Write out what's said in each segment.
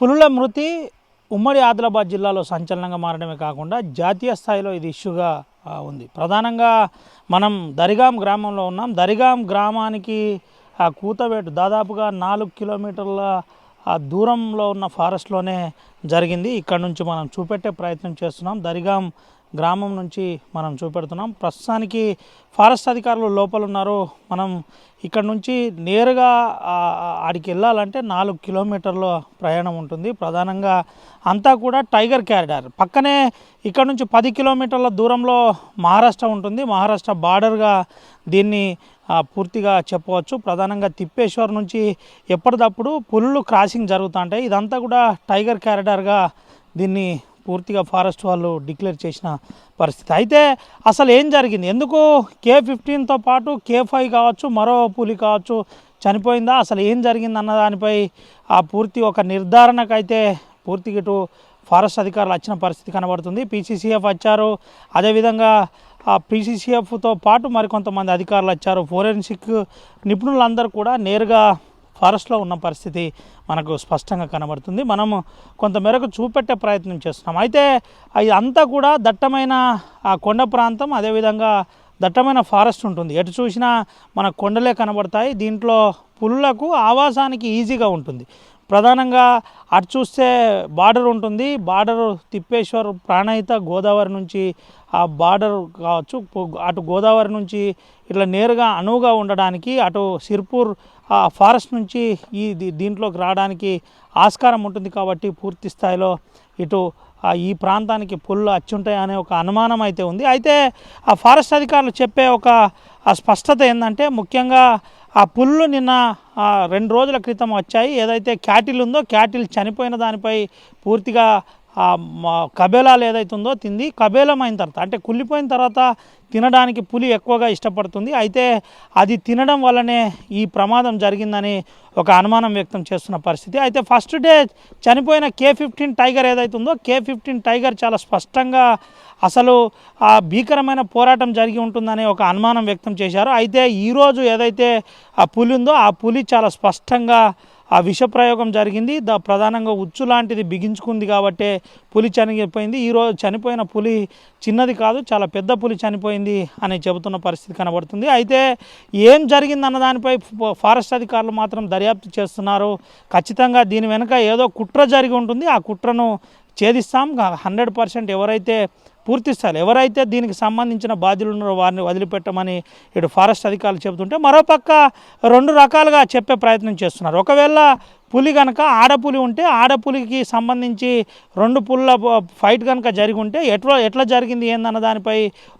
పులుల మృతి ఉమ్మడి ఆదిలాబాద్ జిల్లాలో సంచలనంగా మారడమే కాకుండా జాతీయ స్థాయిలో ఇది ఇష్యూగా ఉంది. ప్రధానంగా మనం దరిగాం గ్రామంలో ఉన్నాం. దరిగాం గ్రామానికి కూతవేటు దాదాపుగా 4 కిలోమీటర్ల దూరంలో ఉన్న ఫారెస్ట్లోనే జరిగింది. ఇక్కడ నుంచి మనం చూపెట్టే ప్రయత్నం చేస్తున్నాం. దరిగాం గ్రామం నుంచి మనం చూపెడుతున్నాం. ప్రస్తుతానికి ఫారెస్ట్ అధికారులు లోపల ఉన్నారు. మనం ఇక్కడ నుంచి నేరుగా ఆడికి వెళ్ళాలంటే 4 కిలోమీటర్ల ప్రయాణం ఉంటుంది. ప్రధానంగా అంతా కూడా టైగర్ క్యారిడార్ పక్కనే ఇక్కడ నుంచి 10 కిలోమీటర్ల దూరంలో మహారాష్ట్ర ఉంటుంది. మహారాష్ట్ర బార్డర్గా దీన్ని పూర్తిగా చెప్పవచ్చు. ప్రధానంగా తిప్పేశ్వర్ నుంచి ఎప్పటికప్పుడు పులులు క్రాసింగ్ జరుగుతుంటాయి. ఇదంతా కూడా టైగర్ క్యారిడార్గా దీన్ని పూర్తిగా ఫారెస్ట్ వాళ్ళు డిక్లేర్ చేసిన పరిస్థితి. అయితే అసలు ఏం జరిగింది, ఎందుకు K15తో పాటు K5 కావచ్చు, మరో పులి కావచ్చు చనిపోయిందా, అసలు ఏం జరిగింది అన్న దానిపై పూర్తి ఒక నిర్ధారణకైతే పూర్తిగా ఇటు ఫారెస్ట్ అధికారులు వచ్చిన పరిస్థితి కనబడుతుంది. PCCF వచ్చారు, అదేవిధంగా PCCFతో పాటు మరికొంతమంది అధికారులు వచ్చారు. ఫోరెన్సిక్ నిపుణులందరూ కూడా నేరుగా ఫారెస్ట్లో ఉన్న పరిస్థితి మనకు స్పష్టంగా కనబడుతుంది. మనము కొంతమేరకు చూపెట్టే ప్రయత్నం చేస్తున్నాం. అయితే అంతా కూడా దట్టమైన కొండ ప్రాంతం, అదేవిధంగా దట్టమైన ఫారెస్ట్ ఉంటుంది. ఎటు చూసినా మన కొండలే కనబడతాయి. దీంట్లో పులులకు ఆవాసానికి ఈజీగా ఉంటుంది. ప్రధానంగా అటు చూస్తే బార్డర్ ఉంటుంది. బార్డరు తిప్పేశ్వర్ ప్రాణహిత గోదావరి నుంచి ఆ బార్డర్ కావచ్చు, అటు గోదావరి నుంచి ఇట్లా నేరుగా అనువుగా ఉండడానికి అటు సిర్పూర్ ఫారెస్ట్ నుంచి దీంట్లోకి రావడానికి ఆస్కారం ఉంటుంది. కాబట్టి పూర్తి స్థాయిలో ఇటు ఈ ప్రాంతానికి పుల్లు అచ్చుంటాయి అనే ఒక అనుమానం అయితే ఉంది. అయితే ఆ ఫారెస్ట్ అధికారులు చెప్పే ఒక స్పష్టత ఏంటంటే, ముఖ్యంగా ఆ పుల్లు నిన్న 2 రోజుల క్రితం వచ్చాయి. ఏదైతే క్యాటిల్ ఉందో క్యాటిల్ చనిపోయిన దానిపై పూర్తిగా కబేలాలు ఏదైతే ఉందో తింది. కబేలం అయిన తర్వాత అంటే కుళ్ళిపోయిన తర్వాత తినడానికి పులి ఎక్కువగా ఇష్టపడుతుంది. అయితే అది తినడం వల్లనే ఈ ప్రమాదం జరిగిందని ఒక అనుమానం వ్యక్తం చేస్తున్న పరిస్థితి. అయితే ఫస్ట్ డే చనిపోయిన K15 టైగర్ ఏదైతే ఉందో K15 టైగర్ చాలా స్పష్టంగా అసలు ఆ భీకరమైన పోరాటం జరిగి ఉంటుందనే ఒక అనుమానం వ్యక్తం చేశారు. అయితే ఈరోజు ఏదైతే ఆ పులి ఉందో ఆ పులి చాలా స్పష్టంగా ఆ విషప్రయోగం జరిగింది. ప్రధానంగా ఉచ్చు లాంటిది బిగించుకుంది కాబట్టే పులి చనిపోయింది. ఈరోజు చనిపోయిన పులి చిన్నది కాదు, చాలా పెద్ద పులి చనిపోయింది అని చెబుతున్న పరిస్థితి కనబడుతుంది. అయితే ఏం జరిగింది అన్న దానిపై ఫారెస్ట్ అధికారులు మాత్రం దర్యాప్తు చేస్తున్నారు. ఖచ్చితంగా దీని వెనుక ఏదో కుట్ర జరిగి ఉంటుంది. ఆ కుట్రను ఛేదిస్తాం. 100% ఎవరైతే పూర్తిస్థాయిలో ఎవరైతే దీనికి సంబంధించిన బాధ్యులు ఉన్నారో వారిని వదిలిపెట్టమని ఇటు ఫారెస్ట్ అధికారులు చెబుతుంటే, మరోపక్క 2 రకాలుగా చెప్పే ప్రయత్నం చేస్తున్నారు. ఒకవేళ పులి కనుక ఆడపులి ఉంటే ఆడపులికి సంబంధించి 2 పుల్ల ఫైట్ కనుక జరిగి ఉంటే ఎట్లా జరిగింది ఏందన్న దానిపై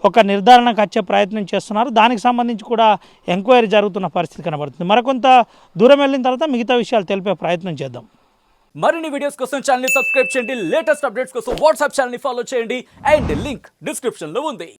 ఒక నిర్ధారణకు వచ్చే ప్రయత్నం చేస్తున్నారు. దానికి సంబంధించి కూడా ఎంక్వైరీ జరుగుతున్న పరిస్థితి కనబడుతుంది. మరికొంత దూరం వెళ్ళిన తర్వాత మిగతా విషయాలు తెలిపే ప్రయత్నం చేద్దాం. మరిన్ని వీడియోస్ కోసం ఛానల్ ని సబ్స్క్రైబ్ చేయండి. లేటెస్ట్ అప్డేట్స్ కోసం వాట్సాప్ ఛానల్ ని ఫాలో చేయండి. అండ్ లింక్ డిస్క్రిప్షన్ లో ఉంది.